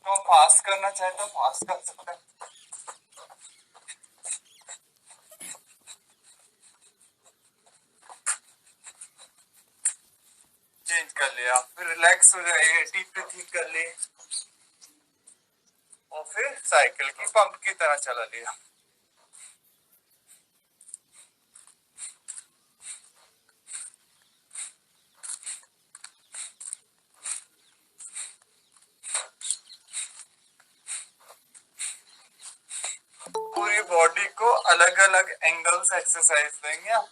तो फास्ट करना चाहे तो फास्ट कर सकते हैं। चेंज कर लिया, फिर रिलैक्स हो जाए, डीप ब्रीथिंग कर ली और फिर साइकिल की पंप की तरह चला लिया। पूरी बॉडी को अलग अलग एंगल से एक्सरसाइज देंगे आप।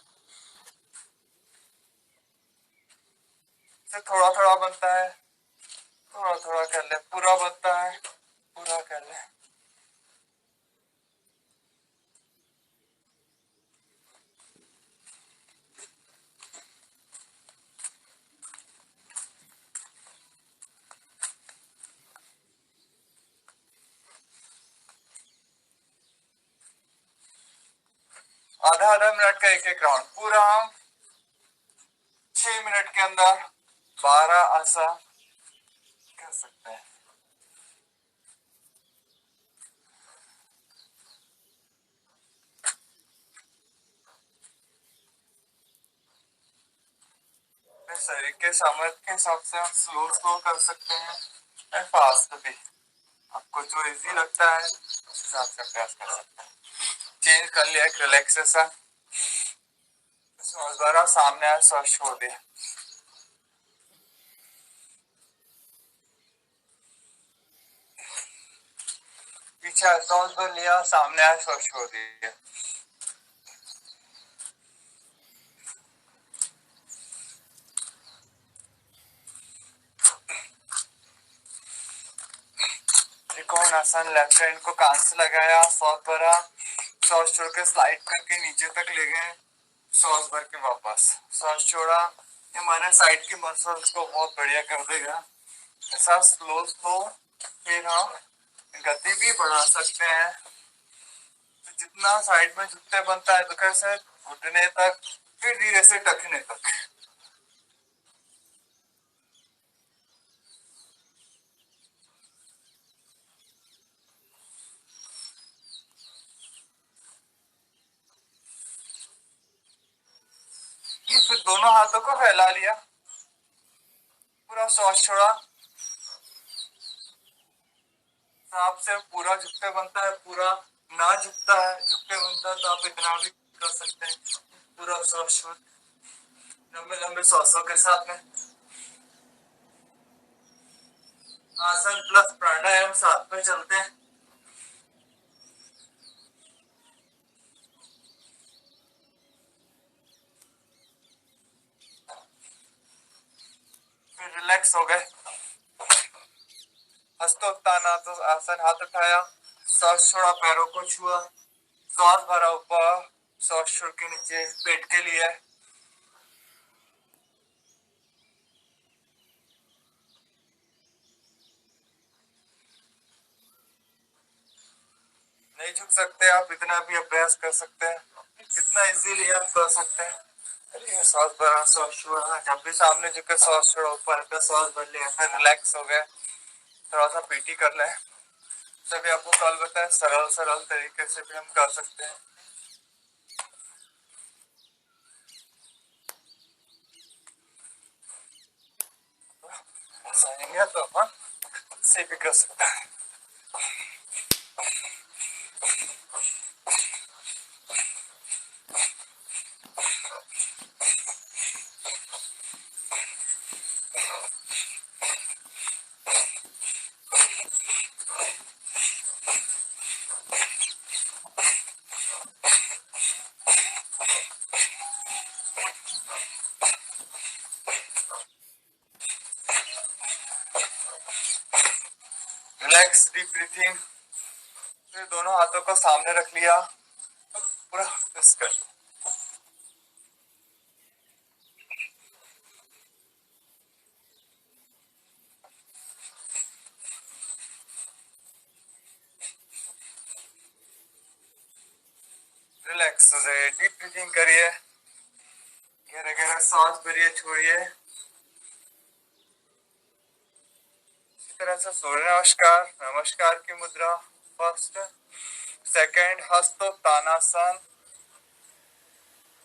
थोड़ा थोड़ा बनता है, थोड़ा थोड़ा कर ले, पूरा बनता है पूरा कर ले। आधा आधा मिनट का एक एक राउंड, पूरा हम 6 मिनट के अंदर 12 आसन कर सकते हैं। शरीर के सामर्थ्य के हिसाब से हम स्लो स्लो कर सकते हैं और फास्ट भी, आपको जो इजी लगता है उस हिसाब से अभ्यास कर सकते हैं। चेंज कर लिया, एक रिलैक्सेशन, दोबारा सामने आया, सांस छोड़ दिया, पीछे सांस भर लिया, सामने आया, सांस छोड़ दिया। त्रिकोण आसन, लेफ्ट हैंड को कान से लगाया, सांस भरा, सांस छोड़ के स्लाइड करके नीचे तक ले गए, सांस भर के वापस, सांस छोड़ा। हमारे साइड की मसल्स को बहुत बढ़िया कर देगा। ऐसा स्लो स्लो फिर हम गति भी बढ़ा सकते हैं। तो जितना साइड में झुकते बनता है तो से घुटने तक, फिर धीरे से टखने तक। ये फिर दोनों हाथों को फैला लिया, पूरा सांस छोड़ा, सांप से पूरा झुकते बनता है, पूरा ना झुकता है, झुकते बनता है तो आप इतना भी कर सकते हैं। पूरा सांस छोड़, लंबे लंबे सांसों के साथ में आसन प्लस प्राणायाम साथ में चलते हैं। फिर रिलैक्स हो गए, हस्तोत्तानात आसन, हाथ उठाया, सांस छोड़ा, पैरों को छुआ, सांस भरा ऊपर, सांस छोड़ के नीचे, पेट के लिए नहीं झुक सकते आप, इतना भी अभ्यास कर सकते हैं, कितना इजीली आप कर सकते हैं। अरे सांस भरा, सांस छोड़ा, जब भी सामने झुके सांस छोड़ा, ऊपर का सांस भर लिया, फिर रिलैक्स हो गए, थोड़ा सा पीटी कर ले। तभी आपको कल बताए, सरल सरल तरीके से भी हम कर सकते हैं। तो अपन से भी कर सकते हैं। रिलैक्स, डीप ब्रीथिंग, फिर दोनों हाथों को सामने रख लिया, पूरा प्रेस कर, रिलैक्स हो जाए, डीप ब्रीथिंग करिए, गहरा गहरा सांस भरिए, छोड़िए। इसी तरह से सूर्य नमस्कार, नमस्कार की मुद्रा फर्स्ट। सेकंड हस्तोत्तानासन,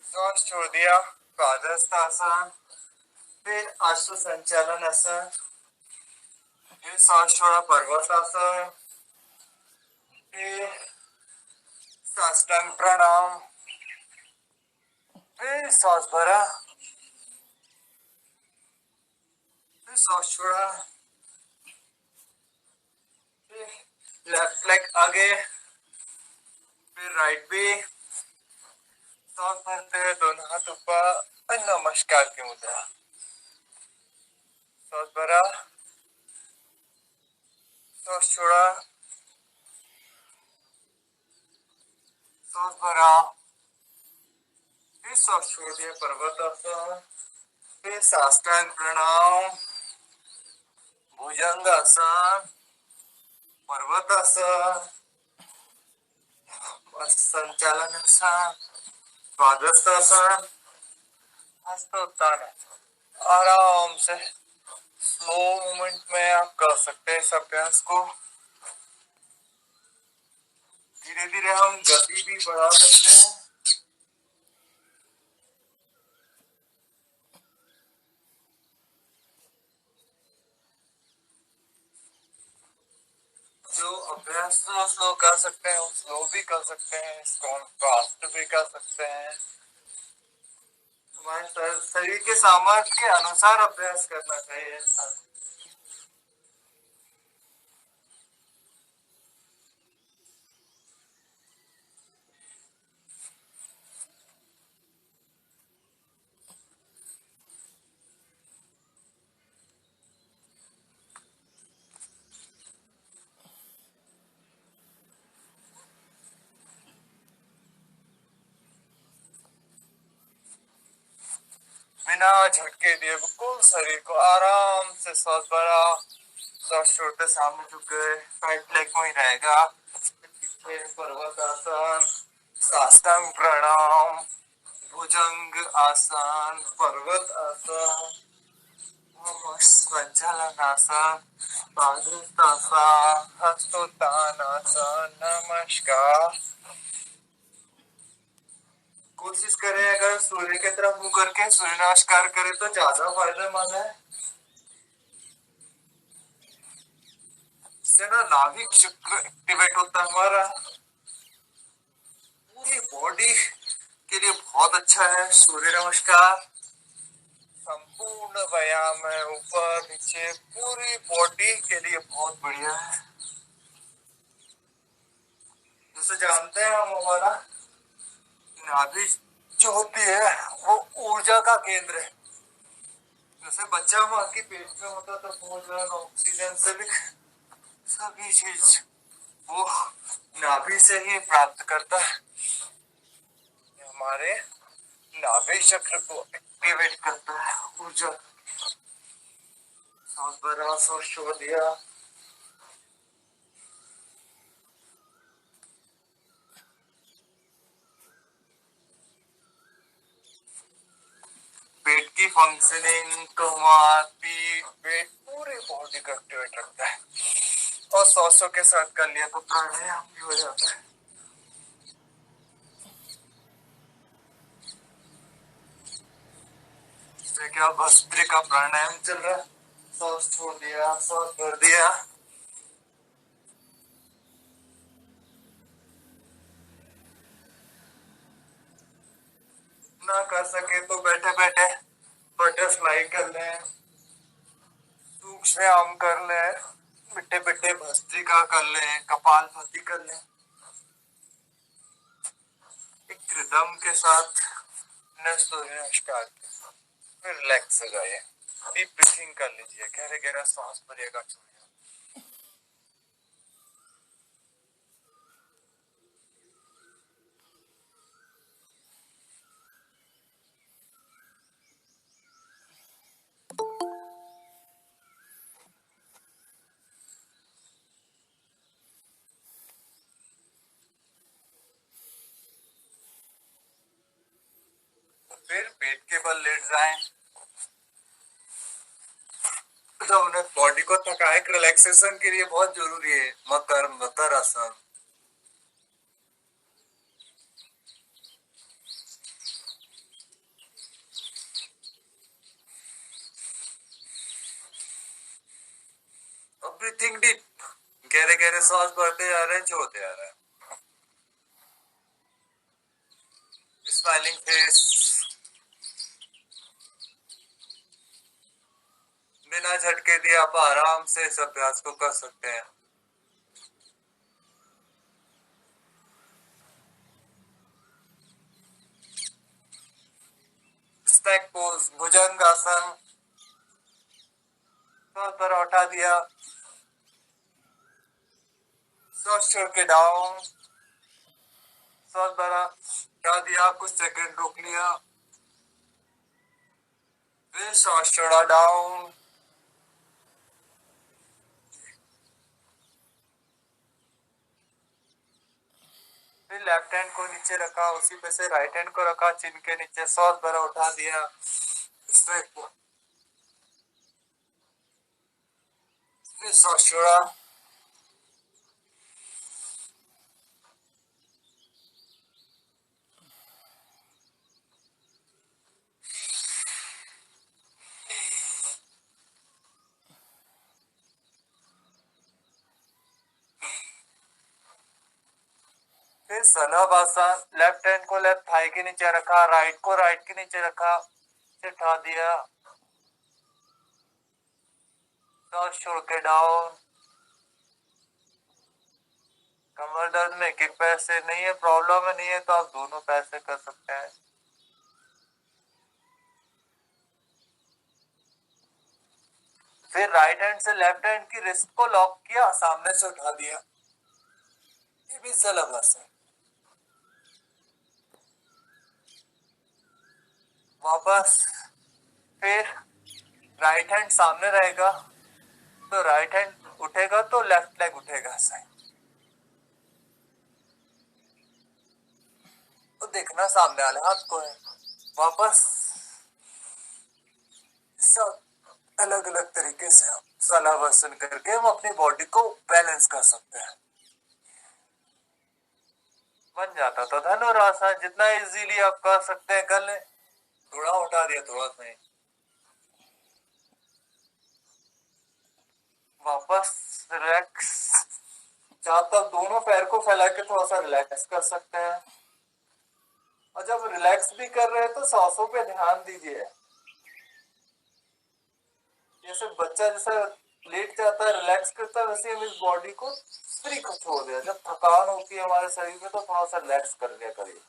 श्वास छोड़ दिया, पादहस्तासन, फिर अश्व संचालन आसन, फिर श्वास छोड़ा पर्वतासन, फिर साष्टांग प्रणाम, फिर श्वास भरा, फिर श्वास छोड़ा, फिर लेफ्ट लेग आगे, फिर राइट भी, सांस भरते हुए दोनों हाथ ऊपर, नमस्कार की मुद्रा। सांस भरा, सांस छोड़ा, सांस भरा, फिर सांस छोड़ दिया पर्वतासन, फिर साष्टांग प्रणाम, भुजंगासन, पर्वतासन, संचालन आसन, पादहस्तासन, हस्तोत्तानासन। आराम से स्लो मूवमेंट में आप कर सकते हैं इस अभ्यास को। धीरे धीरे हम गति भी बढ़ा सकते हैं। जो अभ्यास स्लो कर सकते हैं वो स्लो भी कर सकते हैं, इसको हम फास्ट भी कर सकते हैं। हमारे शरीर के सामर्थ्य के अनुसार अभ्यास करना चाहिए इंसान। बिना झटके दिए बिल्कुल शरीर को आराम से सांस भरा, सांस छोड़ते सामने झुक गए, राइट लेग में ही रहेगा, पीछे पर्वतासन, साष्टांग प्रणाम, भुजंग आसन, पर्वत आसन, संचालन आसन, पादहस्तासन, हस्तोत्तानासन। नमस्कार। कोशिश करें अगर सूर्य की तरफ मुंह करके सूर्य नमस्कार करें तो ज्यादा फायदेमंद है। इससे ना नाभिक चक्र एक्टिवेट होता है हमारा, पूरी बॉडी के लिए बहुत अच्छा है सूर्य नमस्कार। संपूर्ण व्यायाम है, ऊपर नीचे पूरी बॉडी के लिए बहुत बढ़िया है। जैसे जानते हैं हम, हमारा नाभि जो होती है वो ऊर्जा का केंद्र है। जैसे बच्चा माँ के पेट में होता तो भोजन, ऑक्सीजन सभी सभी चीज वो नाभि से ही प्राप्त करता है। हमारे नाभि चक्र को एक्टिवेट करता है ऊर्जा। सांस भरा, सांस छोड़ दिया, पेट की फंक्शनिंग, कमर, पीठ, पेट पूरी बॉडी को एक्टिवेट रखता है। और सांसों के साथ कर लिया तो प्राणायाम भी हो जाता है। क्या भस्त्रिका प्राणायाम चल रहा है, सांस छोड़ दिया, सांस भर दिया। ना कर सके तो बैठे बैठे बटरफ्लाई कर लें, सूक्ष्म व्यायाम कर लें, बिट्टे बिट्टे भस्त्रिका कर लें, कपालभाति कर लें। एक रिदम के साथ सूर्य नमस्कार फिर रिलैक्स हो जाइए, डीप ब्रीथिंग कर लीजिए, गहरे गहरा सांस भरिएगा, छोड़िए। फिर पेट के बल लेट जाएं, मतलब उन्हें बॉडी को थकाए रिलैक्सेशन के लिए बहुत जरूरी है मकर आसन। ब्रीथिंग डीप, गहरे गहरे सांस भरते जा रहे हैं, छोड़ते जा रहे हैं। स्माइलिंग फेस, बिना झटके दिए आप आराम से इस अभ्यास को कर सकते हैं। स्नैक पोज, भुजंग आसन, सांस पर उठा दिया, सांस छोड़ के डाउन, सांस भरा, उठा दिया, कुछ सेकंड रोक लिया, फिर सांस छोड़ा, डाउन। फिर लेफ्ट हैंड को नीचे रखा, उसी पे से राइट हैंड को रखा चिन के नीचे, सांस भरा, उठा दिया, स्नैक पोज, फिर सांस छोड़ा। फिर सलाबासन, लेफ्ट हैंड को लेफ्ट थाई के नीचे रखा, राइट को राइट के नीचे रखा, फिर उठा दिया, सांस छोड़ के डाउन। कमर दर्द में एक एक पैर से नहीं है, प्रॉब्लम है नहीं है तो आप दोनों पैर से कर सकते हैं। फिर राइट हैंड से लेफ्ट हैंड की रिस्ट को लॉक किया, सामने से उठा दिया, ये भी सलाबासन। वापस, फिर राइट हैंड सामने रहेगा तो राइट हैंड उठेगा तो लेफ्ट लेग उठेगा साइड, तो देखना सामने वाले हाथ को है। वापस सब अलग अलग तरीके से हम सलाबासन करके हम अपनी बॉडी को बैलेंस कर सकते हैं। बन जाता तो धनुरासन, जितना इजीली आप कर सकते हैं कर ले। थोड़ा उठा दिया, थोड़ा नहीं, वापस रिलैक्स। जहां तक दोनों पैर को फैला के थोड़ा सा रिलैक्स कर सकते हैं, और जब रिलैक्स भी कर रहे हैं तो सांसों पे ध्यान दीजिए। जैसे बच्चा जैसा लेट जाता है, रिलैक्स करता है, वैसे हम इस बॉडी को फ्री को छोड़ दिया। जब थकान होती है हमारे शरीर में तो थोड़ा सा रिलैक्स कर लिया करिए।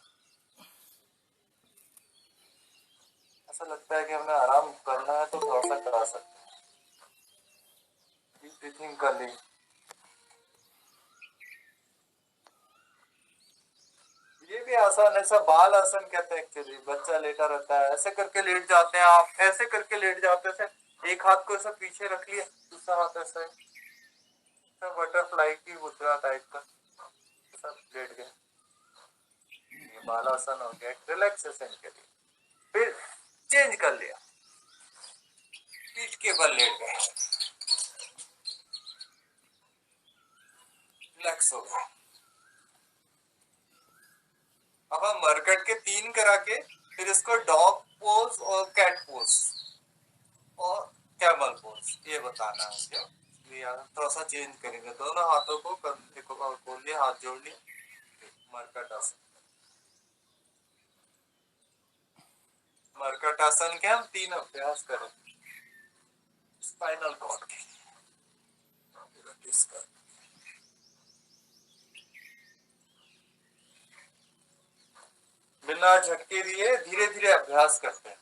ऐसा लगता है कि हमें आराम करना है तो थोड़ा सा करा सकते हैं। ब्रीथिंग कर ली। ये भी आसान है, सब बाल आसन कहते हैं एक्चुअली। बच्चा लेटा रहता है, ऐसे करके लेट जाते हैं आप, ऐसे करके लेट जाते हैं, एक हाथ को ऐसा पीछे रख लिया, दूसरा हाथ ऐसा, बटरफ्लाई की मुद्रा टाइप का, सब लेट गए। ये बाल आसन हो गया रिलैक्सेशन के लिए। फिर चेंज कर लिया, पीठ के बल लेट गए, रिलैक्स हो गया। अब हम मरकट के 3 करा के फिर इसको डॉग पोज और कैट पोज और कैमल पोज ये बताना है मुझे। थोड़ा सा चेंज करेंगे, दोनों हाथों को कंधे को खोल लिया, हाथ जोड़ लिया, मरकट आसन। मरकट आसन के हम 3 अभ्यास करेंगे स्पाइनल कॉर्ड के। बिना झटके दिए धीरे धीरे अभ्यास करते हैं।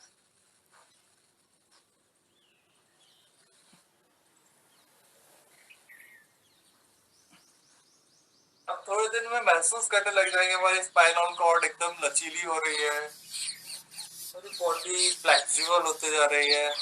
अब थोड़े दिन में महसूस करने लग जाएंगे हमारी स्पाइनल कॉर्ड एकदम लचीली हो रही है, हमारी बॉडी फ्लेक्सिबल होते जा रही है।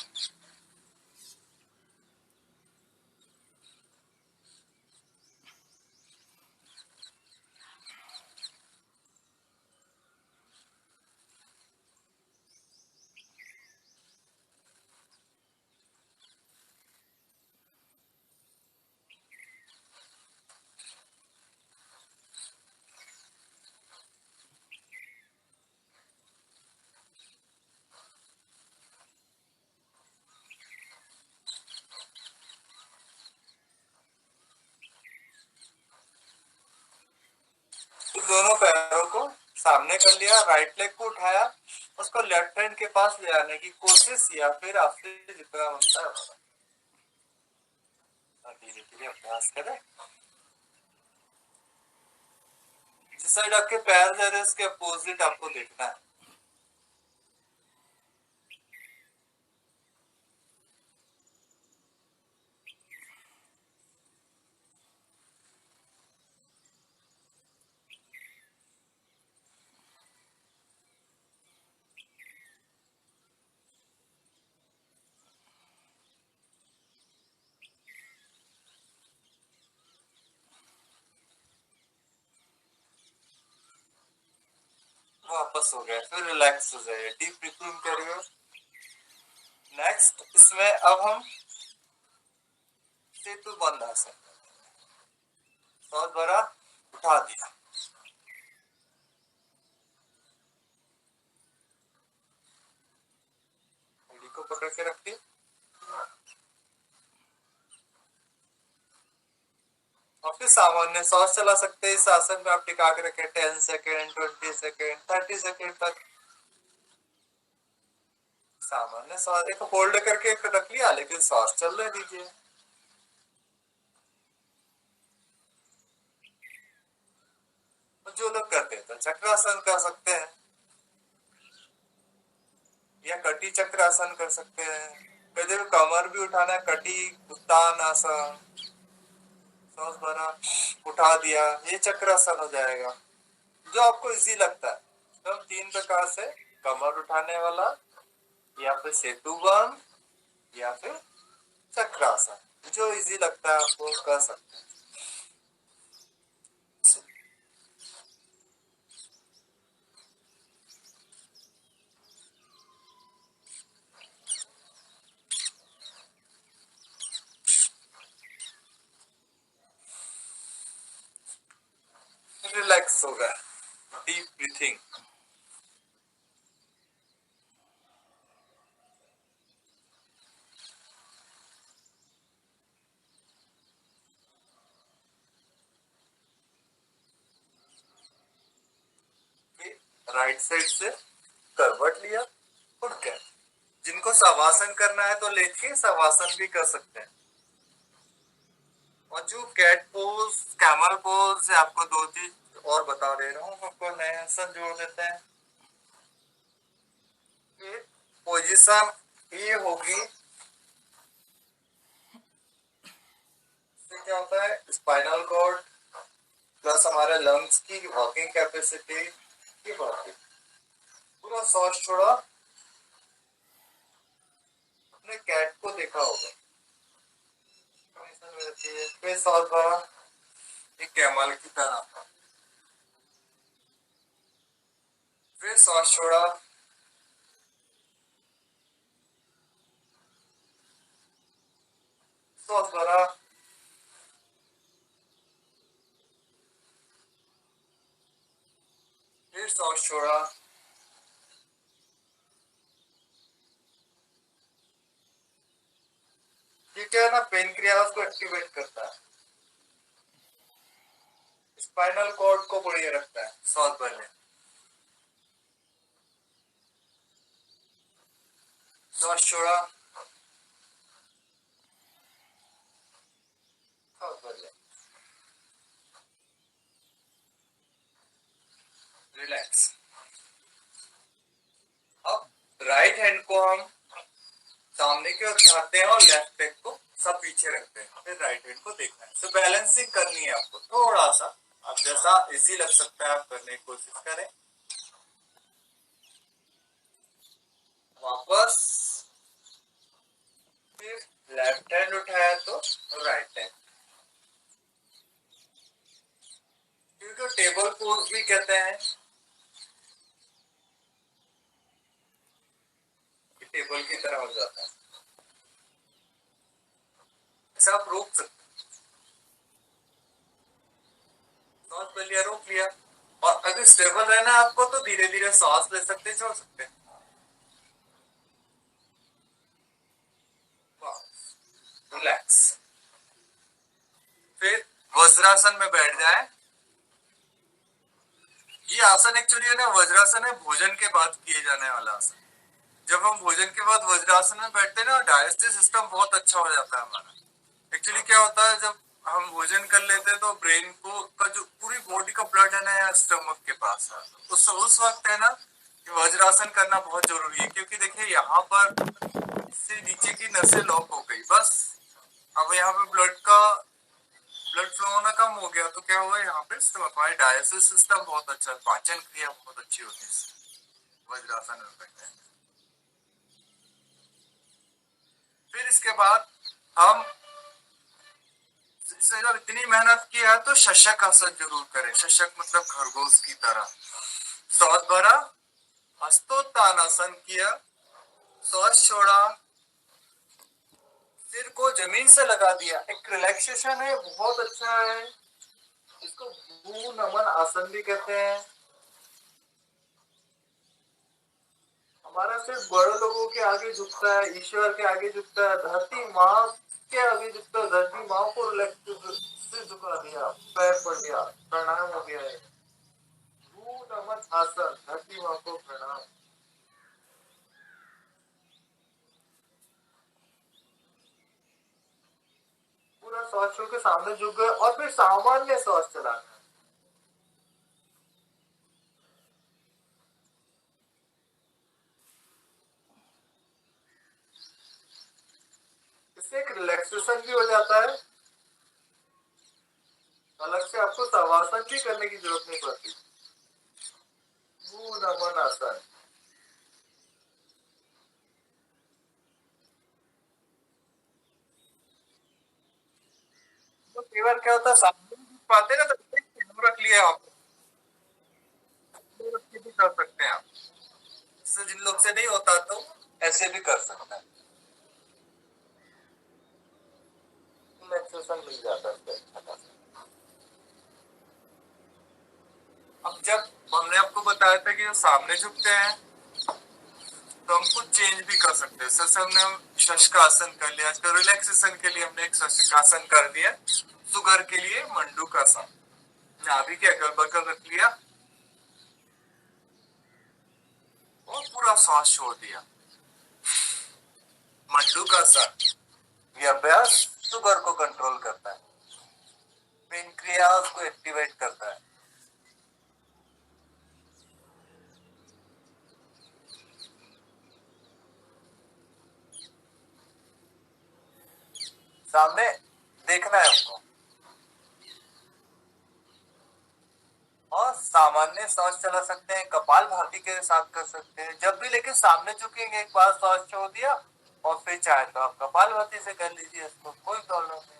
दोनों पैरों को सामने कर लिया, राइट लेग को उठाया, उसको लेफ्ट हैंड के पास ले आने की कोशिश, या फिर आपसे जितना बनता है धीरे धीरे अभ्यास करें। जिस साइड आपके पैर जा रहे हैं उसके अपोजिट आपको देखना है। वापस हो गए, फिर रिलैक्स हो जाइए, डीप ब्रीथिंग करिए। नेक्स्ट इसमें अब हम सेतु बंद आसन, बहुत बड़ा उठा दिया, एड़ी को पकड़ के रखिए, और फिर सामान्य सांस चला सकते हैं। इस आसन में आप टिका के रखें 10 सेकेंड, 20 सेकेंड, 30 सेकेंड तक। सामान्य सांस एक होल्ड करके रख लिया, लेकिन सांस चलने दीजिए। जो लोग करते हैं तो चक्रासन कर सकते हैं, या कटी चक्रासन कर सकते हैं। कभी कमर भी उठाना है, कटी उत्तान आसन, सांस भरा, उठा दिया, ये चक्रासन हो जाएगा। जो आपको इजी लगता है, तो हम 3 प्रकार से, कमर उठाने वाला, या फिर सेतु बंद, या फिर चक्रासन, जो इजी लगता है आपको कर सकते हैं। रिलैक्स होगा, डीप ब्रीथिंग। राइट साइड से करवट लिया, उठ गए। जिनको शवासन करना है तो लेट के शवासन भी कर सकते हैं। और जो कैट पोज, कैमल पोज से आपको 2 चीज और बता दे रहा हूँ, आपको नए आसन जोड़ देते हैं। पोजीशन ये होगी, क्या होता है, स्पाइनल कॉर्ड प्लस हमारे लंग्स की वर्किंग कैपेसिटी की बढ़ती। पूरा सांस छोड़ा, अपने कैट को देखा होगा, फिर सांस भरा, एक कैमल की तरह, फिर सांस छोड़ा, सांस भरा, फिर सांस छोड़ा। ये क्या है ना, पेनक्रियास को एक्टिवेट करता है, स्पाइनल कॉर्ड को बढ़िया रखता है। सांस भरने, सांस छोड़ा, सांस भर ले, रिलैक्स। अब राइट हैंड को हम सामने की ओर उठाते हैं और लेफ्ट लेग को सब पीछे रखते हैं, फिर राइट हैंड को देखना है। तो बैलेंसिंग करनी है आपको थोड़ा सा, अब जैसा इजी लग सकता है आप करने की कोशिश करें। वापस, फिर लेफ्ट हैंड उठाया तो राइट हैंड, क्योंकि टेबल पोज भी कहते हैं, टेबल की तरह हो जाता है। ऐसा आप रोक सकते, सांस ले लिया, रोक लिया, और अगर स्टेबल रहना है आपको तो धीरे धीरे सांस ले सकते, छोड़ सकते हैं। रिलैक्स, फिर वज्रासन में बैठ जाए, ये आसन एक्चुअली है ना, वज्रासन है, भोजन के बाद किए जाने वाला आसन। जब हम भोजन के बाद वज्रासन में बैठते हैं ना, डाइजेस्टिव सिस्टम बहुत अच्छा हो जाता है हमारा। एक्चुअली क्या होता है, जब हम भोजन कर लेते हैं तो ब्रेन को का जो पूरी बॉडी का ब्लड है ना स्टमक के पास है, उस वक्त है ना वज्रासन करना बहुत जरूरी है। क्योंकि देखिए यहाँ पर से नीचे की नसें लॉक हो गई, बस अब यहाँ पे ब्लड फ्लो होना कम हो गया, तो क्या हुआ यहाँ पे हमारे डाइजेस्टिव सिस्टम बहुत अच्छा, पाचन क्रिया बहुत अच्छी होती है वज्रासन में बैठने से। फिर इसके बाद हम जब इतनी मेहनत की है तो शशक आसन जरूर करें। शशक मतलब खरगोश की तरह। सांस भरा, हस्तोत्तानासन किया, सांस छोड़ा, सिर को जमीन से लगा दिया। एक रिलैक्सेशन है, बहुत अच्छा है। इसको भू नमन आसन भी कहते हैं। हमारा सिर बड़े लोगों के आगे झुकता है, ईश्वर के आगे झुकता है, धरती माँ के आगे झुकता है। धरती माँ को रिलैक्स सिर झुका दिया, पैर पड़ गया, प्रणाम हो गया है। भू नमन आसन, धरती माँ को प्रणाम। पूरा सांस छोड़ के सामने झुक गए और फिर सामान्य सांस चलाना है। इससे एक रिलैक्सेशन भी हो जाता है, अलग से आपको शवासन भी करने की जरूरत नहीं पड़ती। भू नमन आसन। तो कई बार क्या होता है, सामने नहीं झुक पाते ना, तो रख लिया आप, रख के भी कर सकते हैं आप। इससे जिन लोग से नहीं होता तो ऐसे भी कर सकते हैं, रिलैक्सेशन मिल जाता है अच्छा खासा। अब जब हमने आपको बताया था कि जो सामने झुकते हैं तो हम कुछ चेंज भी कर सकते हैं। जैसे हमने शशकासन कर लिया, आजकल रिलैक्सेशन के लिए हमने एक शशकासन कर दिया, शुगर के लिए मंडूकासन। नाभि के अगल बगल रख लिया और पूरा सांस छोड़ दिया। मंडूकासन, ये अभ्यास शुगर को कंट्रोल करता है, पेनक्रियास को एक्टिवेट करता है। सामने देखना है हमको, और सामान्य सांस चला सकते हैं, कपाल भाती के साथ कर सकते हैं जब भी, लेकिन सामने झुकेंगे एक बार सांस छोड़ दिया और फिर चाहे तो आप कपाल भाती से कर लीजिए, इसको कोई प्रॉब्लम नहीं।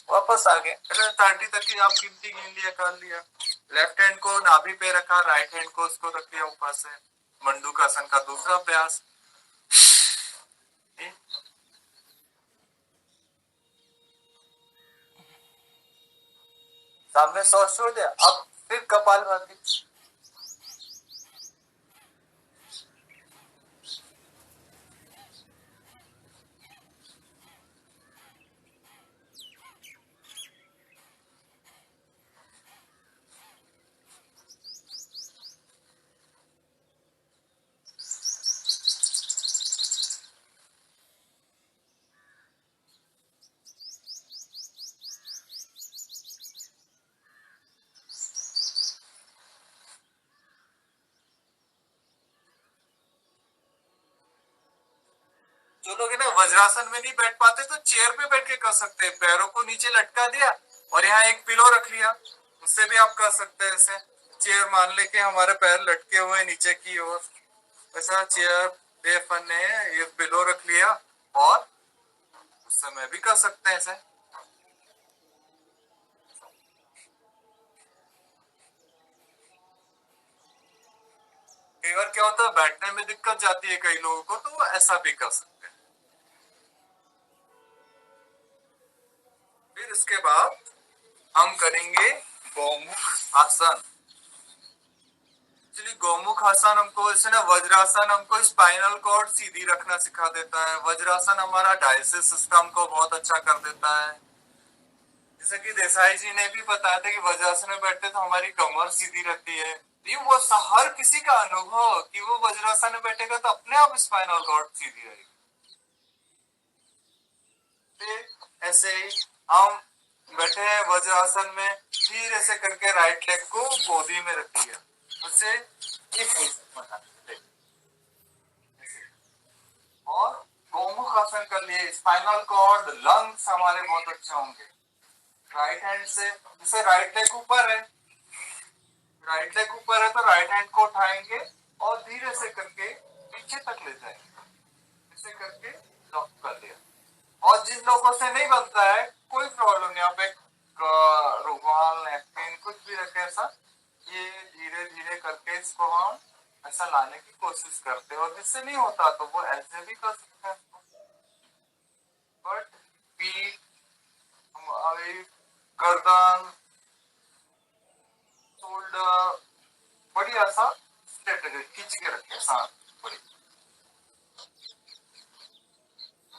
वापस आ गए, 30 तक की आप गिनती गिन लिया, कर लिया। लेफ्ट हैंड को नाभि पे रखा, राइट हैंड को उसको रख लिया ऊपर से। मंडूकासन का दूसरा अभ्यास। सामने सांस छोड़ दिया, अब फिर कपाल भाती। जो लोग है ना वज्रासन में नहीं बैठ पाते तो चेयर पे बैठ के कर सकते हैं। पैरों को नीचे लटका दिया और यहाँ एक पिलो रख लिया, उससे भी आप कर सकते हैं। ऐसे चेयर मान लेके हमारे पैर लटके हुए नीचे की ओर, वैसा चेयर ये फन ने ये बिलो रख लिया और उस समय भी कर सकते हैं ऐसे। कई बार क्या होता है बैठने में दिक्कत जाती है कई लोगों को, तो वो ऐसा भी कर सकते हैं। फिर इसके बाद हम करेंगे गौमुख आसन। एक्चुअली गौमुख आसन हमको जैसे ना वज्रासन हमको स्पाइनल कॉर्ड सीधी रखना सिखा देता है, वज्रासन हमारा डाइजेस्टिव सिस्टम को बहुत अच्छा कर देता है। जैसे कि देसाई जी ने भी बताया था कि वज्रासन में बैठते तो हमारी कमर सीधी रहती है। ये वो हर किसी का अनुभव कि वो वज्रासन में बैठेगा तो अपने आप स्पाइनल कॉर्ड सीधी रहेगी। ऐसे ही हम बैठे हैं वज्रासन में, धीरे से करके राइट लेग को गोदी में रखिए, उससे ये और गौमुख आसन कर लिए, स्पाइनल कॉर्ड लंग्स हमारे बहुत अच्छे होंगे। राइट हैंड से जैसे राइट लेग ऊपर है, राइट लेग ऊपर है तो राइट हैंड को उठाएंगे और धीरे से करके पीछे तक ले जाएंगे, ऐसे करके लॉक कर लिया। और जिन लोगों से नहीं बनता है कोई प्रॉब्लम नहीं, आप एक रुमाल नैपकिन कुछ भी रखे ऐसा, ये धीरे धीरे करके इसको हम ऐसा लाने की कोशिश करते हैं। और जिससे नहीं होता तो वो ऐसे भी कर सकते हैं। बट पीठ हमारी गर्दन शोल्डर बढ़िया सा स्ट्रेट रखे, खींच के रखे साथ बड़ी,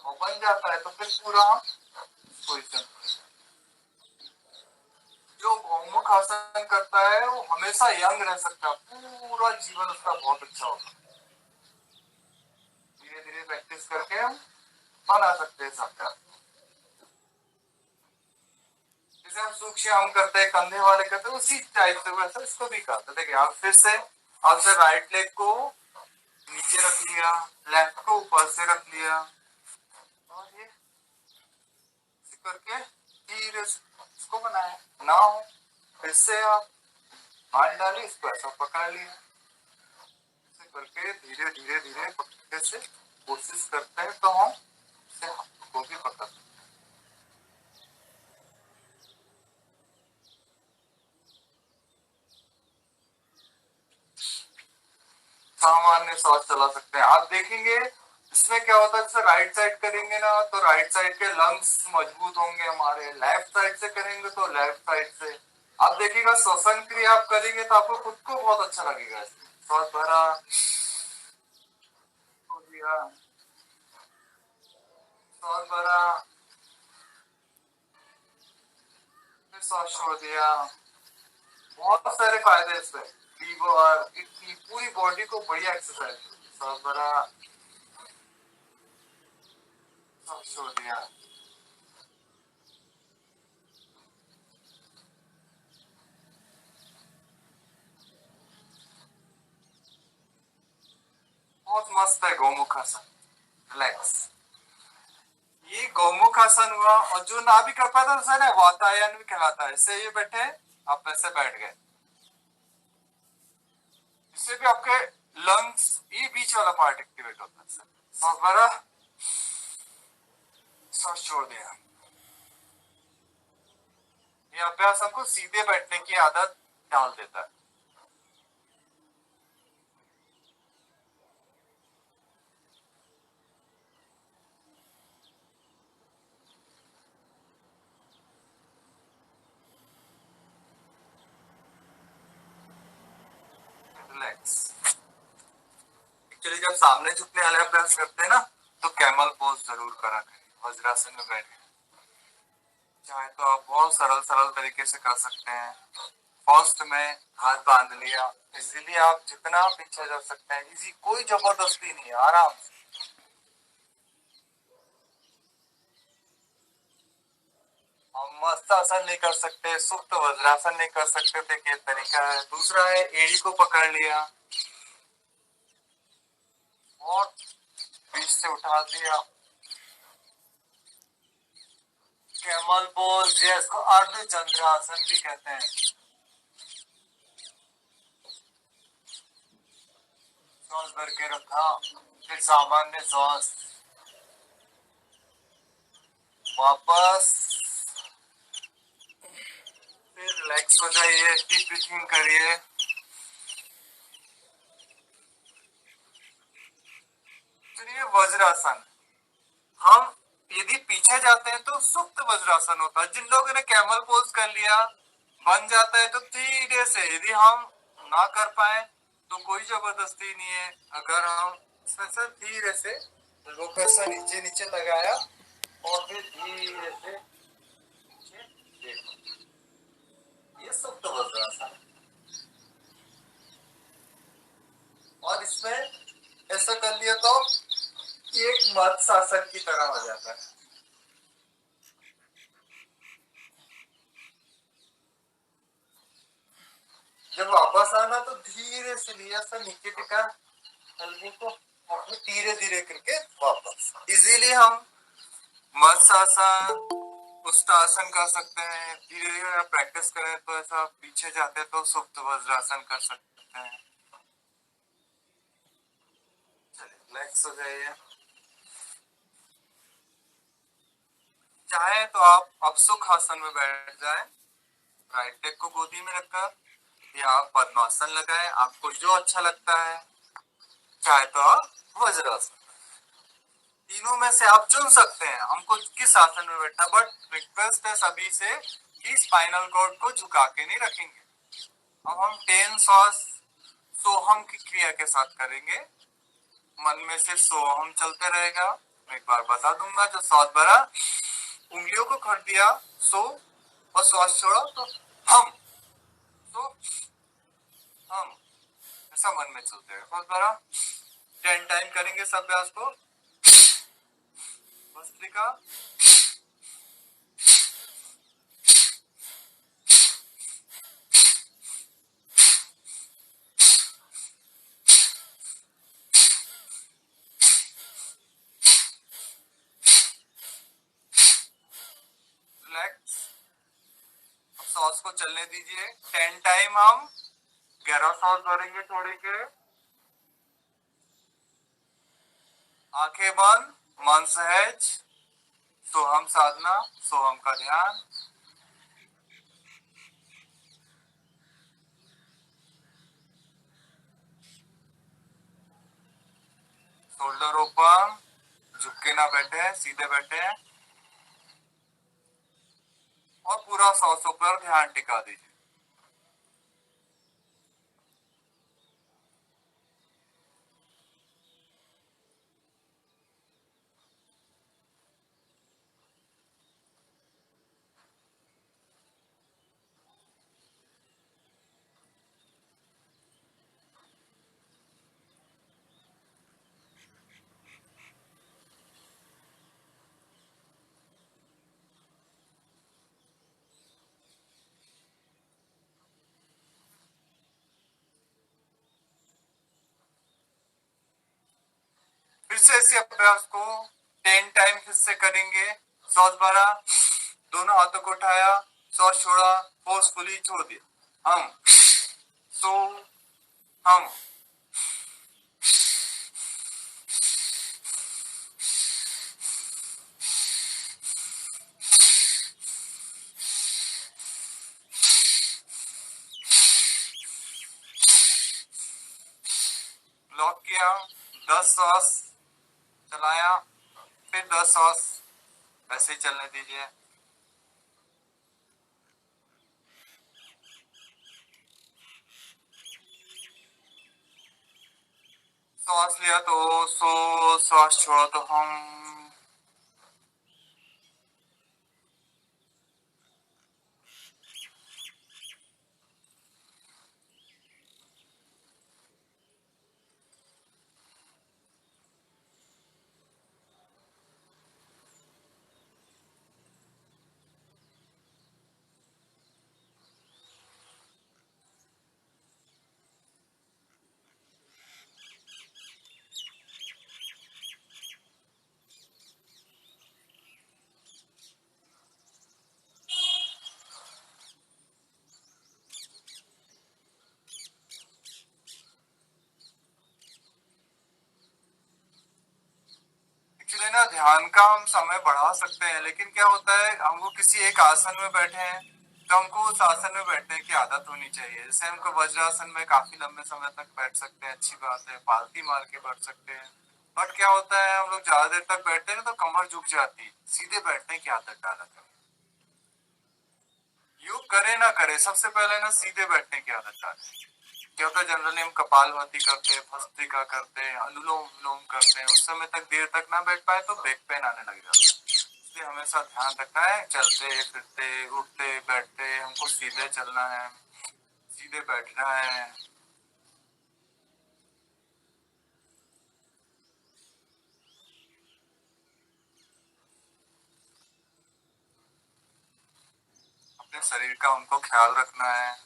और बन जाता है तो फिर पूरा पोजिशन। जो गौमुख आसन करता है वो हमेशा यंग रह सकता है, पूरा जीवन उसका बहुत अच्छा होगा। धीरे धीरे प्रैक्टिस करके हम बना सकते हैं सबका। जैसे हम सूक्ष्म हम करते हैं, कंधे वाले करते हैं, उसी टाइप से वैसे इसको भी करते हैं। देखिए आप फिर से आपसे राइट लेग को नीचे रख लिया, लेफ्ट को ऊपर से रख लिया और ये करके धीरे से इसको बनाया ना हो। फिर से आप हाथ डालिए, इसको ऐसा पकड़ लिया, ऐसे करके धीरे धीरे धीरे पकड़ने से कोशिश करते हैं तो हम इसे हाथ को भी पकड़ सकते हैं। सामान्य सांस चला सकते हैं। आप देखेंगे इसमें क्या होता है, जैसे राइट साइड करेंगे ना तो राइट साइड के लंग्स मजबूत होंगे हमारे, लेफ्ट साइड से करेंगे तो लेफ्ट साइड से। आप देखिएगा श्वसन क्रिया आप करेंगे तो आपको खुद को बहुत अच्छा लगेगा। सांस भरा, सांस भरा, फिर सांस छोड़ दिया। बहुत सारे फायदे इससे, लीवर किडनी पूरी बॉडी को बढ़िया एक्सरसाइज। सांस भरा, सांस छोड़ दिया। बहुत मस्त है गौमुख आसन, रिलैक्स। ये गौमुख आसन हुआ। और जो ना भी कर पाता है ना वातायन भी कहलाता है। इससे ये बैठे, आप ऐसे बैठ गए, इससे भी आपके लंग्स ये बीच वाला पार्ट एक्टिवेट होता है। सांस भरा, सांस छोड़ दिया। ये अभ्यास हमको सीधे बैठने की आदत डाल देता है। रिलैक्स। एक्चुअली जब सामने झुकने वाले अभ्यास करते हैं ना तो कैमल पोज जरूर करा करें, वज्रासन में बैठ के। चाहे तो आप बहुत सरल सरल तरीके से कर सकते हैं। फर्स्ट में हाथ बांध लिया, इजीली आप जितना पीछे जा सकते हैं, इजी, कोई जबरदस्ती नहीं है, आराम से। हम मस्त आसन नहीं कर सकते, सुप्त वज्रासन नहीं कर सकते, देखिए तरीका है। दूसरा है एड़ी को पकड़ लिया और बीच से उठा दिया, कैमल पोज, जिसको अर्ध चंद्रासन भी कहते हैं। सॉस भर के रखा, फिर सामान्य सॉस, वापस फिर रिलैक्स हो जाइए, डीप ब्रीथिंग करिए। चलिए वज्रासन, हम यदि पीछे जाते हैं तो सुप्त वज्रासन होता है। जिन लोगों ने कैमल पोज कर लिया बन जाता है तो धीरे से, यदि हम ना कर पाए तो कोई जबरदस्ती नहीं है। अगर हम इसमें से धीरे से लोकस नीचे नीचे लगाया और फिर धीरे से नीचे देखो, ये सुप्त वज्रासन। और इसमें ऐसा कर लिया तो एक मत्स्यासन की तरह हो जाता है। जब वापस आना तो धीरे से लिया सा नीचे टिका हल्के को, और फिर धीरे धीरे करके वापस। इजीली हम मत्स्यासन, उष्टासन कर सकते हैं। धीरे धीरे प्रैक्टिस करें तो ऐसा पीछे जाते तो सुप्त वज्रासन कर सकते हैं। चलिए रिलैक्स हो जाइए। चाहे तो आप अपसुख आसन में बैठ जाएं, राइट लेग को गोदी में रखकर, या आप पद्मासन लगाएं, आपको जो अच्छा लगता है। चाहे तो आप वज्रासन, तीनों में से आप चुन सकते हैं हमको किस आसन में बैठना। बट रिक्वेस्ट है सभी से कि स्पाइनल कॉर्ड को झुका के नहीं रखेंगे। अब हम 10 श्वास सोहम की क्रिया के साथ करेंगे। मन में सिर्फ सोहम चलते रहेगा। मैं एक बार बता दूंगा, जो श्वास भरा, उंगलियों को खड़ दिया सो, और श्वास छोड़ा तो हम, सो हम, ऐसा मन में चलते रहेगा। श्वास भरा 10 टाइम करेंगे सब अभ्यास को। भस्त्रिका, रिलैक्स। अब सांस को चलने दीजिए। 10 टाइम हम गहरा सांस भरेंगे छोड़ के, आंखें बंद, मन सहज, सोहम साधना, सोहम का ध्यान। शोल्डर ओपन, झुक के ना बैठे, सीधे बैठे, और पूरा सांसों पर ध्यान टिका दीजिए। फिर से इसी अभ्यास को 10 टाइम फिर से करेंगे। सांस भरा, दोनों हाथों को उठाया, सांस छोड़ा, फोर्सफुली छोड़ दिया। हम, सो, हम। लॉक किया, 10 सांस चलाया, फिर 10 सांस ऐसे ही चलने दीजिए। सांस लिया तो सो, सांस छोड़ा तो हम। ध्यान का हम समय बढ़ा सकते हैं, लेकिन क्या होता है, हमको किसी एक आसन में बैठे हैं तो हमको उस आसन में बैठने की आदत होनी चाहिए। जैसे हमको वज्रासन में काफी लंबे समय तक बैठ सकते हैं, अच्छी बात है, पालती मार के बैठ सकते हैं। बट क्या होता है, हम लोग ज्यादा देर तक बैठते हैं तो कमर झुक जाती है, सीधे बैठने की आदत डाला करें। योग करे ना करे, सबसे पहले ना सीधे बैठने की आदत डालें। क्या होता है, जनरली हम कपालभाति करते हैं, भस्त्रिका करते हैं, अनुलोम विलोम करते हैं, उस समय तक देर तक ना बैठ पाए तो बैक पेन आने लग जाता है। इसलिए हमेशा ध्यान रखना है, चलते फिरते उठते बैठते हमको सीधे चलना है, सीधे बैठना है। अपने शरीर का उनको ख्याल रखना है।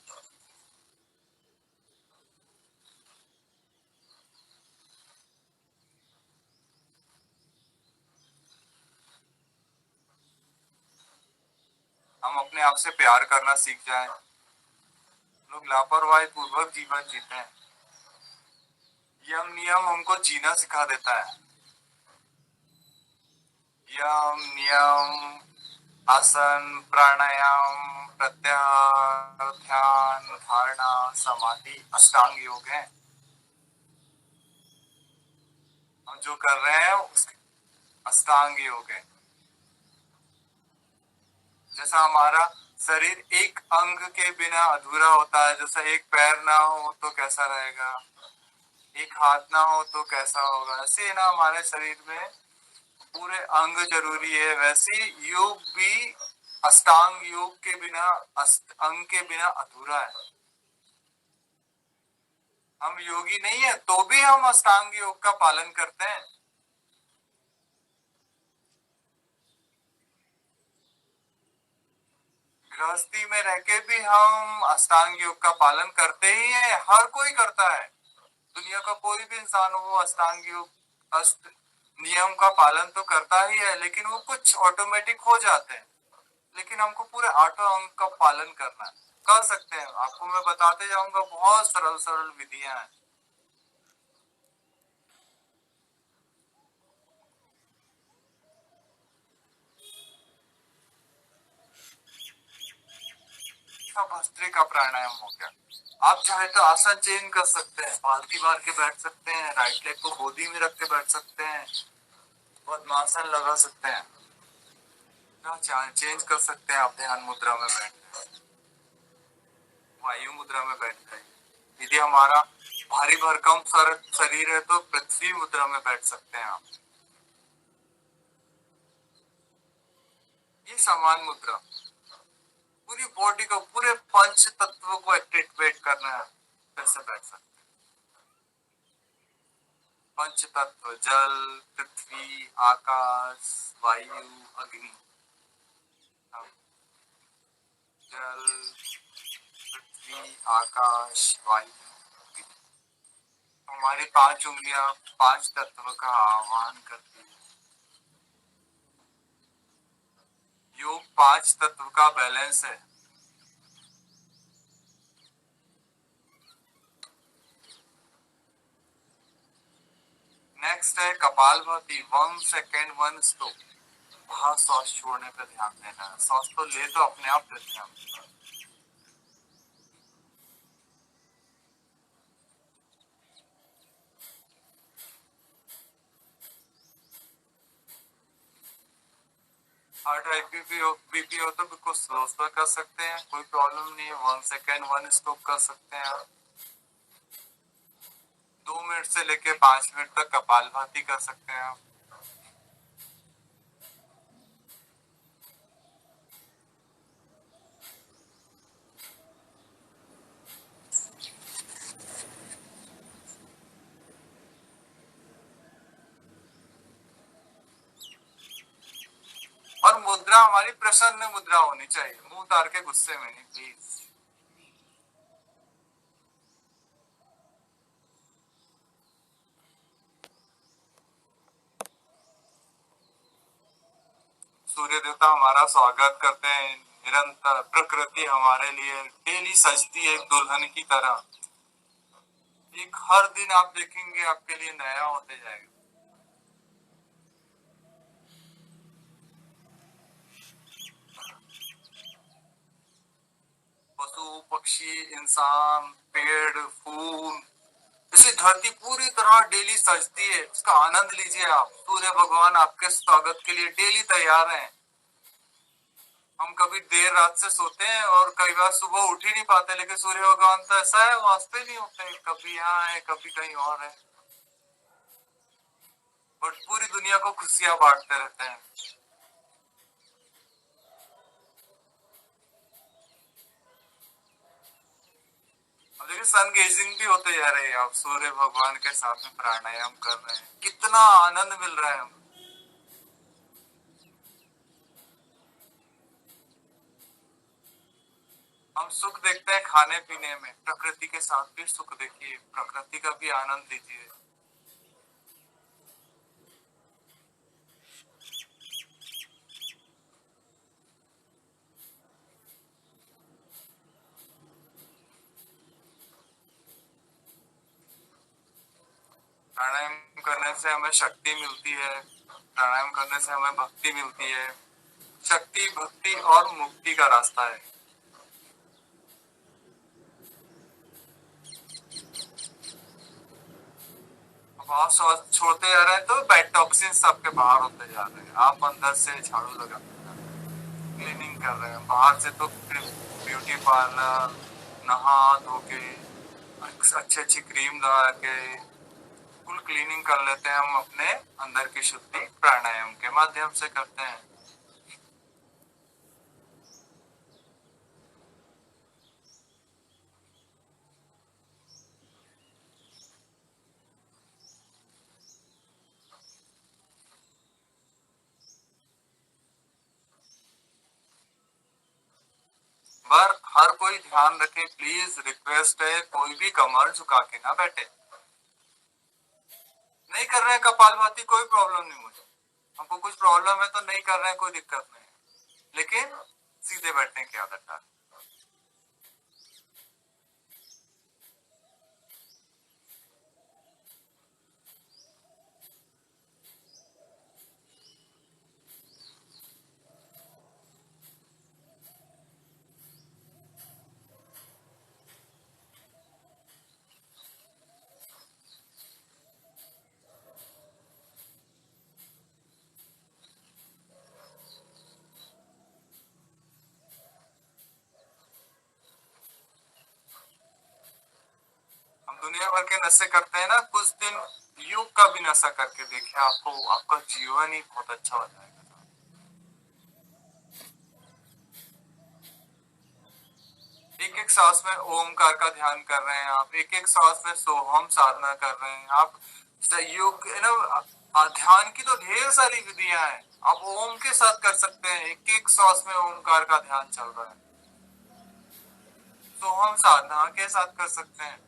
हम अपने आप से प्यार करना सीख जाए। लोग लापरवाही पूर्वक जीवन जीते हैं। यम नियम हमको जीना सिखा देता है। यम नियम, आसन, प्राणायाम, प्रत्याहार, ध्यान, धारणा, समाधि अष्टांग योग है। हम जो कर रहे हैं उसके अष्टांग योग है। जैसा हमारा शरीर एक अंग के बिना अधूरा होता है, जैसा एक पैर ना हो तो कैसा रहेगा, एक हाथ ना हो तो कैसा होगा, ऐसे ना हमारे शरीर में पूरे अंग जरूरी है। वैसे योग भी अष्टांग योग के बिना, अंग के बिना अधूरा है। हम योगी नहीं है तो भी हम अष्टांग योग का पालन करते हैं। गृहस्थी में रह के भी हम अष्टांग योग का पालन करते ही हैं, हर कोई करता है। दुनिया का कोई भी इंसान हो वो अष्टांग योग, अष्ट नियम का पालन तो करता ही है, लेकिन वो कुछ ऑटोमेटिक हो जाते हैं। लेकिन हमको पूरे आठों अंग का पालन करना है। कर सकते हैं, आपको मैं बताते जाऊंगा, बहुत सरल सरल विधियां हैं। इसका भस्त्रिका प्राणायाम हो गया। आप चाहे तो आसन चेंज कर सकते हैं, पालथी मार के बैठ सकते हैं, राइट लेग को गोदी में रख के बैठ सकते हैं, पद्मासन लगा सकते हैं, ना चाहे चेंज कर सकते हैं। आप ध्यान मुद्रा में बैठ रहे हैं, वायु मुद्रा में बैठ रहे हैं। यदि हमारा भारी भरकम शरीर है तो पृथ्वी मुद्रा में बैठ सकते हैं आप। ये समान मुद्रा पूरी बॉडी को, पूरे पंच तत्वों को एक्टिवेट करना है, कैसे बैठ सकते हैं। पंच तत्व जल, पृथ्वी, आकाश, वायु, अग्नि। जल, पृथ्वी, आकाश, वायु, अग्नि। हमारी पांच उंगलियां पांच तत्व का आह्वान करती है। योग पांच तत्व का बैलेंस है। नेक्स्ट है कपालभाति, 1 सेकेंड 1 स्ट्रोक। बाहर सांस छोड़ने पर ध्यान देना है, सांस तो ले तो अपने आप लेते हैं। हार्ट हाई बीपी हो तो बिल्कुल स्लो स्लो कर सकते हैं, कोई प्रॉब्लम नहीं है। 1 सेकेंड 1 स्ट्रोक कर सकते हैं आप। 2 मिनट से लेके 5 मिनट तक कपालभाति कर सकते हैं आप। और मुद्रा हमारी प्रसन्न मुद्रा होनी चाहिए, मुंह उतार के गुस्से में नहीं, प्लीज। सूर्य देवता हमारा स्वागत करते हैं निरंतर। प्रकृति हमारे लिए डेली सजती है एक दुल्हन की तरह। एक हर दिन आप देखेंगे आपके लिए नया होते जाएगा। पशु पक्षी इंसान पेड़ फूल, इसी धरती पूरी तरह डेली सजती है, उसका आनंद लीजिए आप। सूर्य भगवान आपके स्वागत के लिए डेली तैयार हैं। हम कभी देर रात से सोते हैं और कई बार सुबह उठ ही नहीं पाते, लेकिन सूर्य भगवान तो ऐसा है, वास्ते नहीं होते, कभी यहाँ है कभी कहीं और है, बट पूरी दुनिया को खुशियां बांटते रहते हैं। अब देखिए सन गेजिंग भी होते जा रहे हैं, आप सूर्य भगवान के साथ में प्राणायाम कर रहे हैं, कितना आनंद मिल रहा है हम। हम सुख देखते हैं खाने पीने में, प्रकृति के साथ भी सुख देखिए, प्रकृति का भी आनंद लीजिए। प्राणायाम करने से हमें शक्ति मिलती है, प्राणायाम करने से हमें भक्ति मिलती है। शक्ति भक्ति और मुक्ति का रास्ता है। आप श्वास छोड़ते जा रहे हैं तो बैड टॉक्सिन्स आपके बाहर होते जा रहे हैं, आप अंदर से झाड़ू लगा क्लीनिंग कर रहे हैं, बाहर से तो ब्यूटी पार्लर नहा धो के अच्छी अच्छी क्रीम लगा के फुल क्लीनिंग कर लेते हैं, हम अपने अंदर की शुद्धि प्राणायाम के माध्यम से करते हैं। पर हर कोई ध्यान रखे, प्लीज रिक्वेस्ट है, कोई भी कमर झुका के ना बैठे। नहीं कर रहे हैं कपालभाति, कोई प्रॉब्लम नहीं मुझे, हमको कुछ प्रॉब्लम है तो नहीं कर रहे हैं, कोई दिक्कत नहीं है, लेकिन सीधे बैठने की आदत डाल। हम दुनिया भर के नशे करते हैं ना, कुछ दिन योग का भी नशा करके देखिए, आपको आपका जीवन ही बहुत अच्छा हो जाएगा। एक एक सांस में ओमकार का ध्यान कर रहे हैं आप, एक एक सांस में सोहम साधना कर रहे हैं आप। योग है ना, ध्यान की तो ढेर सारी विधियां हैं, आप ओम के साथ कर सकते हैं, एक एक सांस में ओमकार का ध्यान चल रहा है। सोहम साधना के साथ कर सकते हैं।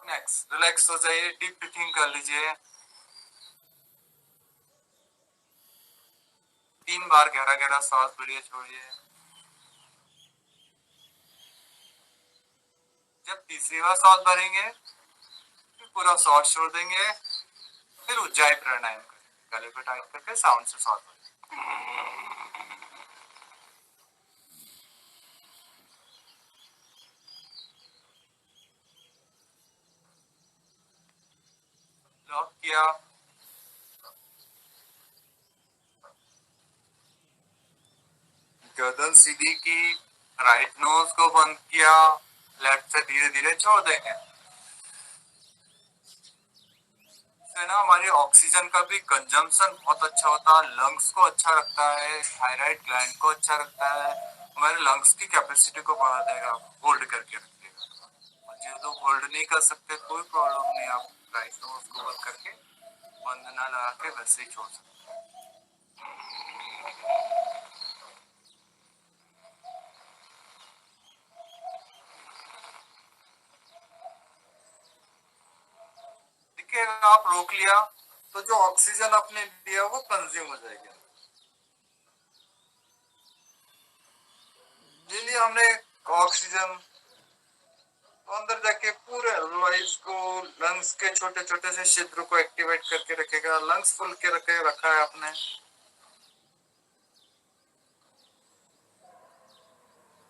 नेक्स्ट रिलैक्स हो जाइए, डीप ब्रीथिंग कर लीजिए, 3 बार गहरा गहरा सांस भरिए छोड़िए। जब तीसरी बार सांस भरेंगे फिर पूरा सांस छोड़ देंगे, फिर उज्जाई प्राणायाम करें, गले को टाइट करके साउंड से सांस भरें। लॉक किया, गर्दन सीधी की, राइट नोज को बंद किया, लेफ्ट से धीरे धीरे छोड़ देंगे। है ना, हमारी ऑक्सीजन का भी कंजम्पशन बहुत अच्छा होता है, लंग्स को अच्छा रखता है, थायराइड ग्लैंड को अच्छा रखता है, हमारे लंग्स की कैपेसिटी को बढ़ा देगा, होल्ड करके रखिएगा। और जो लोग होल्ड नहीं कर सकते कोई प्रॉब्लम नहीं, आप राइट नोज को बंद करके बंद ना लगा के वैसे ही छोड़ सकते हैं। देखिए आप रोक लिया तो जो ऑक्सीजन आपने लिया वो कंज्यूम हो जाएगी। लिया हमने ऑक्सीजन, तो अंदर जाके पूरे लंग्स को, लंग्स के छोटे छोटे से छिद्र को एक्टिवेट करके रखेगा। लंग्स फुल के रखा है आपने।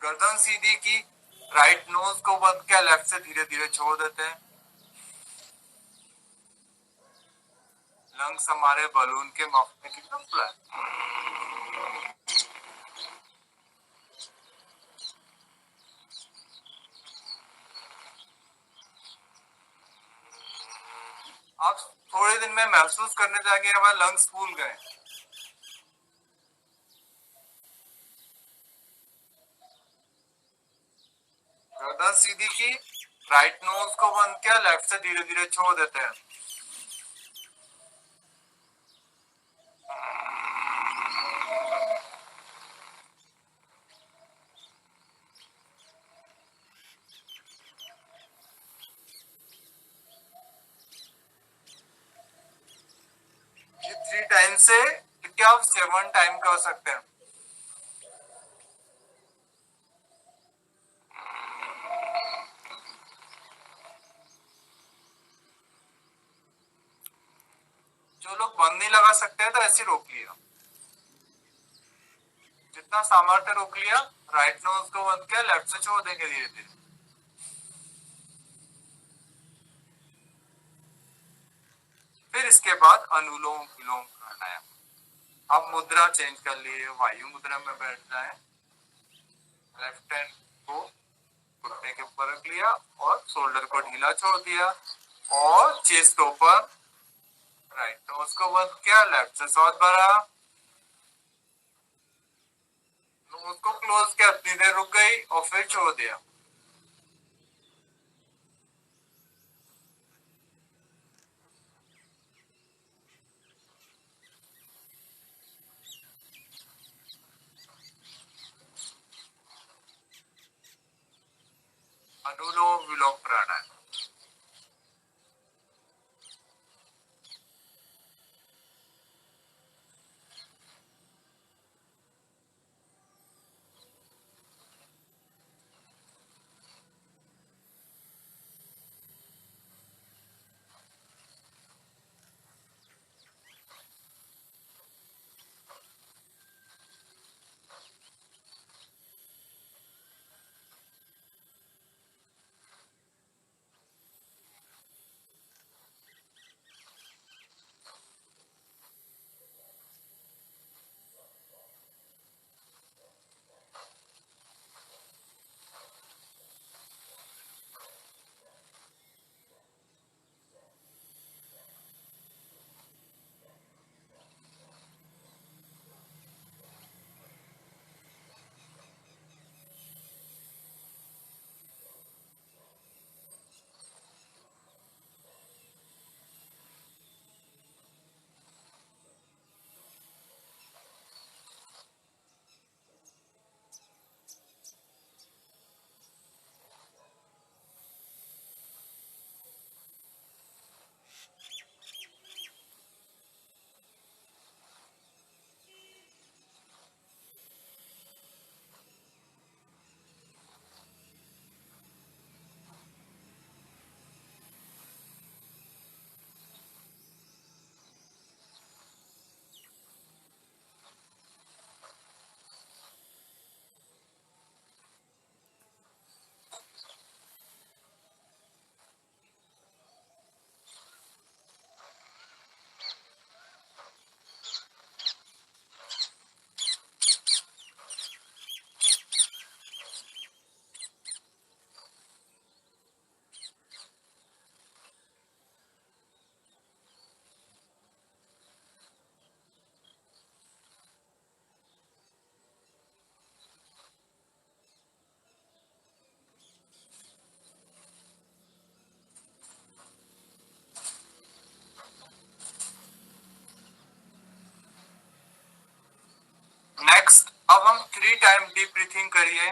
गर्दन सीधी की, राइट नोज को बंद किया, लेफ्ट से धीरे धीरे छोड़ देते हैं। लंग्स हमारे बलून के माप में कितना खुला है। आप थोड़े दिन में महसूस करने जाएंगे हमारे लंग्स फूल गए। गर्दन सीधी की, राइट नोज को बंद किया, लेफ्ट से धीरे धीरे छोड़ देते हैं। ये 3 टाइम से क्या आप 7 टाइम कर सकते हैं। जो लोग बंद नहीं लगा सकते हैं तो ऐसे रोक लिया, जितना सामर्थ्य रोक लिया। राइट नोज को बंद किया, लेफ्ट से छोड़ देंगे धीरे धीरे। फिर इसके बाद अनुलोम विलोम प्राणायाम। आप मुद्रा चेंज कर लिए, वायु मुद्रा में बैठ जाए। लेफ्ट हैंड को घुटने के ऊपर रख लिया और शोल्डर को ढीला छोड़ दिया और चेस्ट ओपन। राइट नोज को बंद किया, लेफ्ट से सांस भरा, नोज को क्लोज किया, इतनी देर रुक गई और फिर छोड़ दिया। अनुलोम विलोम प्राणायाम। नेक्स्ट अब हम 3 टाइम डीप ब्रीथिंग करिए।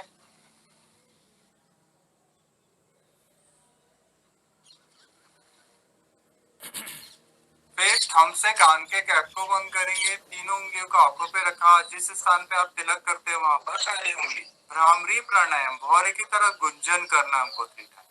फिर थंब से कान के कैप को बंद करेंगे, तीनों उंगलियों को आंखों पे रखा, जिस स्थान पे आप तिलक करते हैं वहां पर पहली उंगली भ्रामरी प्राणायाम, भौरे की तरह गुंजन करना हमको 3 टाइम।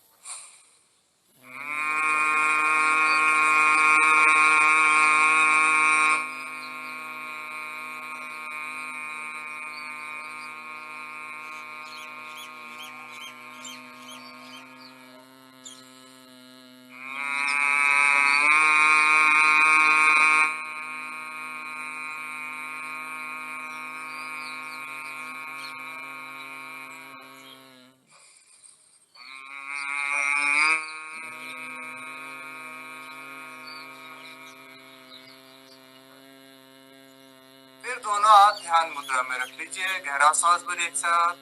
फिर दोनों हाथ ध्यान मुद्रा में रख लीजिए, गहरा सांस भरिए एक साथ।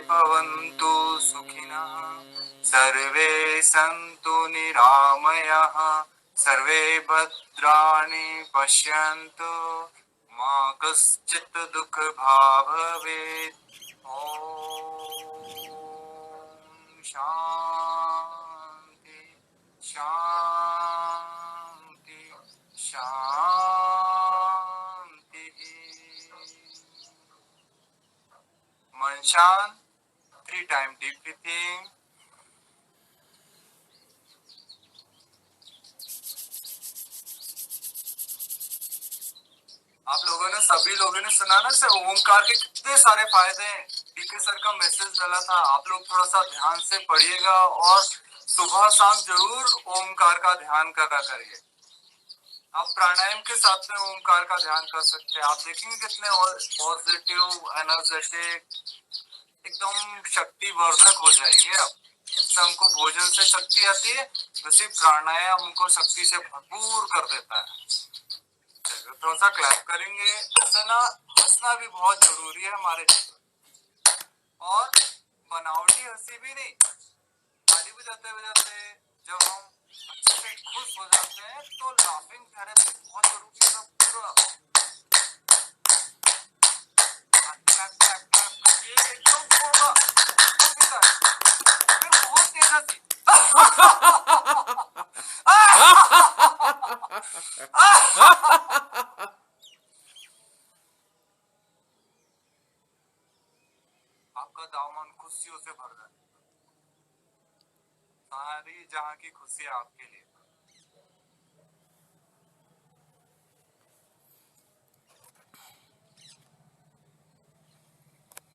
भवन्तु सुखिनः, सर्वे सन्तु निरामयाः, सर्वे भद्राणि पश्यन्तु, मा कश्चित् दुःखभाग् भवेत्। ॐ शान्ति शान्ति शान्ति। मन शांत, 3 टाइम डीप ब्रीथिंग। आप लोगों ने, सभी लोगों ने सुना ना सर, ओमकार के कितने सारे फायदे हैं। डीके सर का मैसेज डाला था, आप लोग थोड़ा सा ध्यान से पढ़िएगा और सुबह शाम जरूर ओमकार का ध्यान करा करिए। आप प्राणायाम के साथ में ओमकार का ध्यान कर सकते हैं। आप देखेंगे कितने पॉजिटिव, एनर्जेटिक, एकदम शक्तिवर्धक हो जाएंगे आप। जैसे हमको भोजन से शक्ति आती है, वैसे प्राणायाम हमको शक्ति से भरपूर कर देता है। थोड़ा सा क्लैप करेंगे। हंसना भी बहुत जरूरी है हमारे जीवन, और बनावटी हंसी भी नहीं, ताली बजाते बजाते जब हम अच्छे से खुश हो जाते हैं तो लाफिंग थेरेपी बहुत जरूरी है। पूरा एकदम होगा, फिर बहुत तेज हंसी। आपका दामन खुशियों से भर जाए, सारी जहां की खुशियां आपके लिए।